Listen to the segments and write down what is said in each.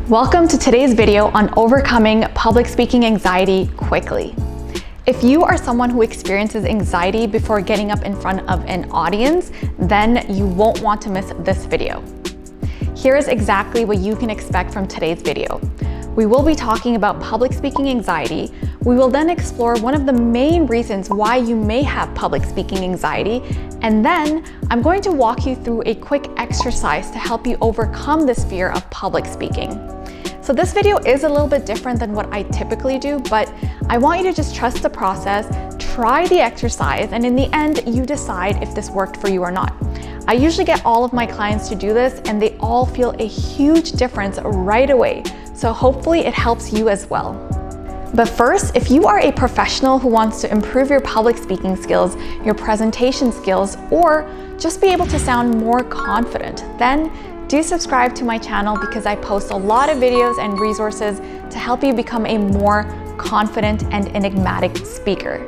Welcome to today's video on overcoming public speaking anxiety quickly. If you are someone who experiences anxiety before getting up in front of an audience, then you won't want to miss this video. Here is exactly what you can expect from today's video. We will be talking about public speaking anxiety. We will then explore one of the main reasons why you may have public speaking anxiety, and then I'm going to walk you through a quick exercise to help you overcome this fear of public speaking. So this video is a little bit different than what I typically do, but I want you to just trust the process, try the exercise, and in the end, you decide if this worked for you or not. I usually get all of my clients to do this and they all feel a huge difference right away. So hopefully it helps you as well. But first, if you are a professional who wants to improve your public speaking skills, your presentation skills, or just be able to sound more confident, then do subscribe to my channel because I post a lot of videos and resources to help you become a more confident and enigmatic speaker.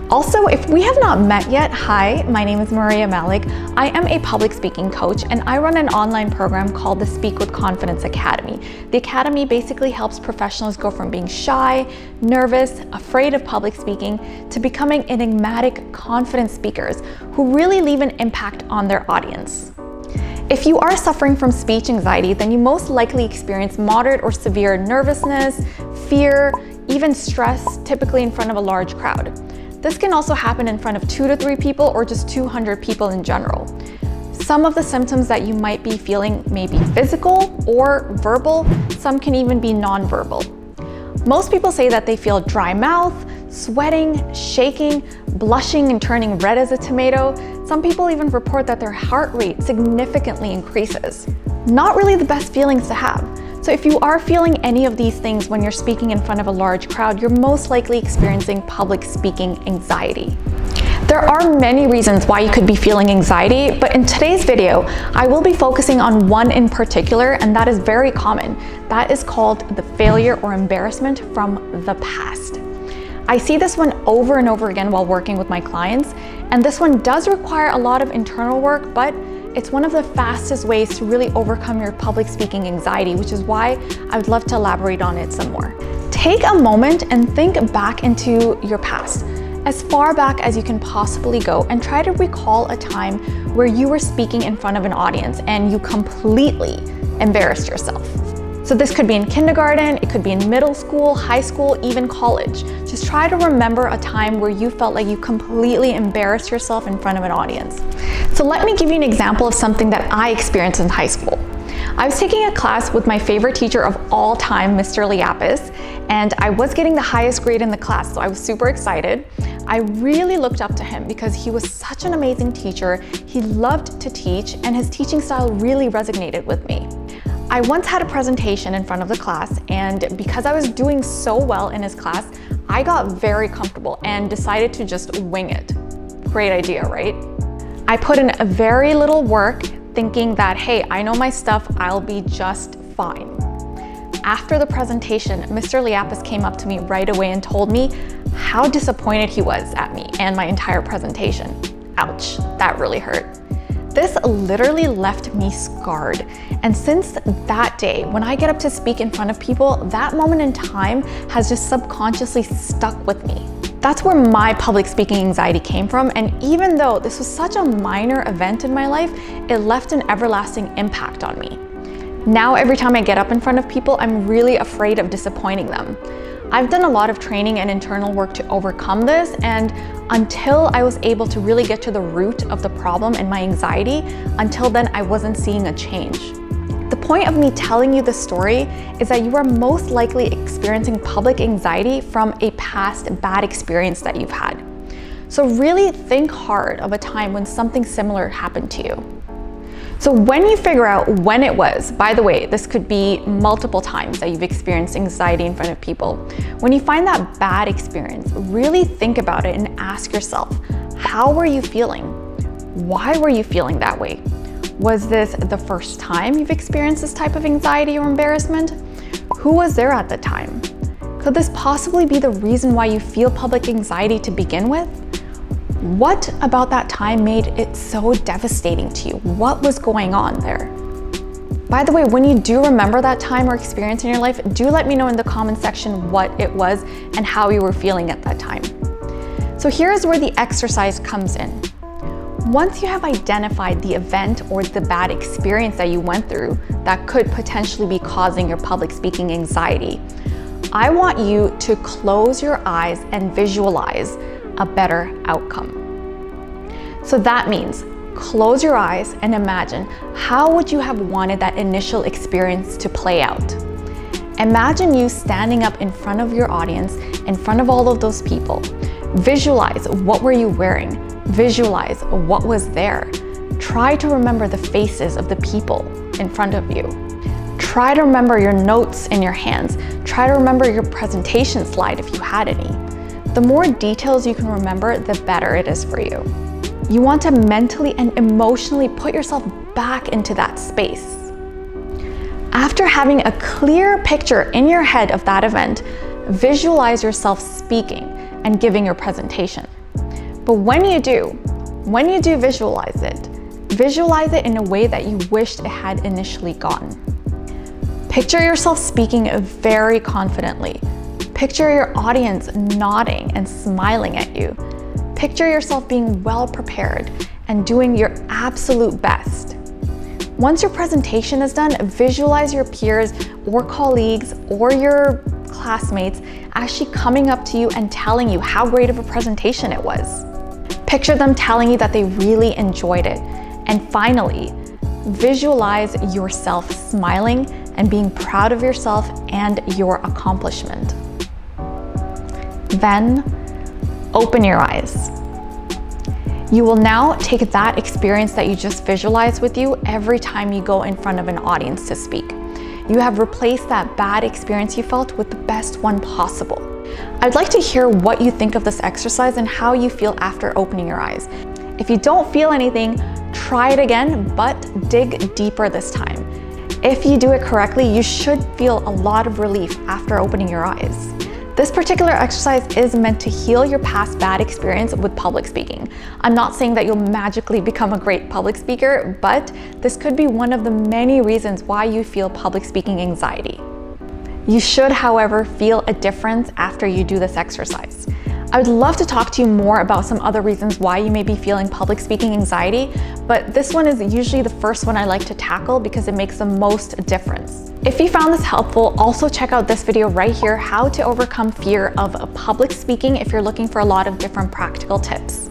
Also, if we have not met yet, hi, my name is Malik. I am a public speaking coach and I run an online program called the Speak with Confidence Academy. The Academy basically helps professionals go from being shy, nervous, afraid of public speaking to becoming enigmatic, confident speakers who really leave an impact on their audience. If you are suffering from speech anxiety, then you most likely experience moderate or severe nervousness, fear, even stress, typically in front of a large crowd. This can also happen in front of 2 to 3 people or just 200 people in general. Some of the symptoms that you might be feeling may be physical or verbal. Some can even be nonverbal. Most people say that they feel dry mouth, sweating, shaking, blushing and turning red as a tomato. Some people even report that their heart rate significantly increases. Not really the best feelings to have. So if you are feeling any of these things when you're speaking in front of a large crowd, you're most likely experiencing public speaking anxiety. There are many reasons why you could be feeling anxiety, but in today's video, I will be focusing on one in particular, and that is very common. That is called the failure or embarrassment from the past. I see this one over and over again while working with my clients, and this one does require a lot of internal work, but it's one of the fastest ways to really overcome your public speaking anxiety, which is why I would love to elaborate on it some more. Take a moment and think back into your past, as far back as you can possibly go, and try to recall a time where you were speaking in front of an audience and you completely embarrassed yourself. So this could be in kindergarten, it could be in middle school, high school, even college. Just try to remember a time where you felt like you completely embarrassed yourself in front of an audience. So let me give you an example of something that I experienced in high school. I was taking a class with my favorite teacher of all time, Mr. Liapis, and I was getting the highest grade in the class, so I was super excited. I really looked up to him because he was such an amazing teacher. He loved to teach, and his teaching style really resonated with me. I once had a presentation in front of the class, and because I was doing so well in his class, I got very comfortable and decided to just wing it. Great idea, right? I put in a very little work thinking that, hey, I know my stuff, I'll be just fine. After the presentation, Mr. Liapis came up to me right away and told me how disappointed he was at me and my entire presentation. Ouch, that really hurt. This literally left me scarred. And since that day, when I get up to speak in front of people, that moment in time has just subconsciously stuck with me. That's where my public speaking anxiety came from. And even though this was such a minor event in my life, it left an everlasting impact on me. Now, every time I get up in front of people, I'm really afraid of disappointing them. I've done a lot of training and internal work to overcome this, and until I was able to really get to the root of the problem and my anxiety, until then I wasn't seeing a change. The point of me telling you this story is that you are most likely experiencing public anxiety from a past bad experience that you've had. So really think hard of a time when something similar happened to you. So when you figure out when it was, by the way, this could be multiple times that you've experienced anxiety in front of people. When you find that bad experience, really think about it and ask yourself, how were you feeling? Why were you feeling that way? Was this the first time you've experienced this type of anxiety or embarrassment? Who was there at the time? Could this possibly be the reason why you feel public anxiety to begin with? What about that time made it so devastating to you? What was going on there? By the way, when you do remember that time or experience in your life, do let me know in the comment section what it was and how you were feeling at that time. So here's where the exercise comes in. Once you have identified the event or the bad experience that you went through that could potentially be causing your public speaking anxiety, I want you to close your eyes and visualize a better outcome. So that means close your eyes and imagine, how would you have wanted that initial experience to play out? Imagine you standing up in front of your audience, in front of all of those people. Visualize, what were you wearing? Visualize what was there. Try to remember the faces of the people in front of you. Try to remember your notes in your hands. Try to remember your presentation slide if you had any. The more details you can remember, the better it is for you. You want to mentally and emotionally put yourself back into that space. After having a clear picture in your head of that event, visualize yourself speaking and giving your presentation. But when you do visualize it in a way that you wished it had initially gone. Picture yourself speaking very confidently. Picture your audience nodding and smiling at you. Picture yourself being well prepared and doing your absolute best. Once your presentation is done, visualize your peers or colleagues or your classmates actually coming up to you and telling you how great of a presentation it was. Picture them telling you that they really enjoyed it. And finally, visualize yourself smiling and being proud of yourself and your accomplishment. Then, open your eyes. You will now take that experience that you just visualized with you every time you go in front of an audience to speak. You have replaced that bad experience you felt with the best one possible. I'd like to hear what you think of this exercise and how you feel after opening your eyes. If you don't feel anything, try it again, but dig deeper this time. If you do it correctly, you should feel a lot of relief after opening your eyes. This particular exercise is meant to heal your past bad experience with public speaking. I'm not saying that you'll magically become a great public speaker, but this could be one of the many reasons why you feel public speaking anxiety. You should, however, feel a difference after you do this exercise. I would love to talk to you more about some other reasons why you may be feeling public speaking anxiety, but this one is usually the first one I like to tackle because it makes the most difference. If you found this helpful, also check out this video right here, how to overcome fear of public speaking, if you're looking for a lot of different practical tips.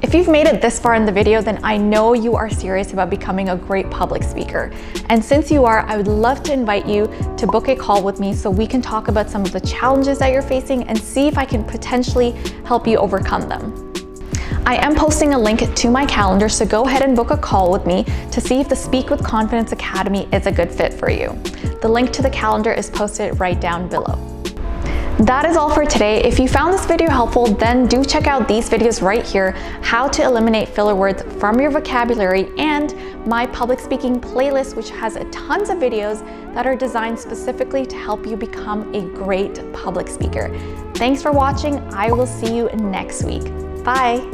If you've made it this far in the video, then I know you are serious about becoming a great public speaker. And since you are, I would love to invite you to book a call with me so we can talk about some of the challenges that you're facing and see if I can potentially help you overcome them. I am posting a link to my calendar, so go ahead and book a call with me to see if the Speak with Confidence Academy is a good fit for you. The link to the calendar is posted right down below. That is all for today. If you found this video helpful, then do check out these videos right here, how to eliminate filler words from your vocabulary, and my public speaking playlist, which has tons of videos that are designed specifically to help you become a great public speaker. Thanks for watching. I will see you next week. Bye.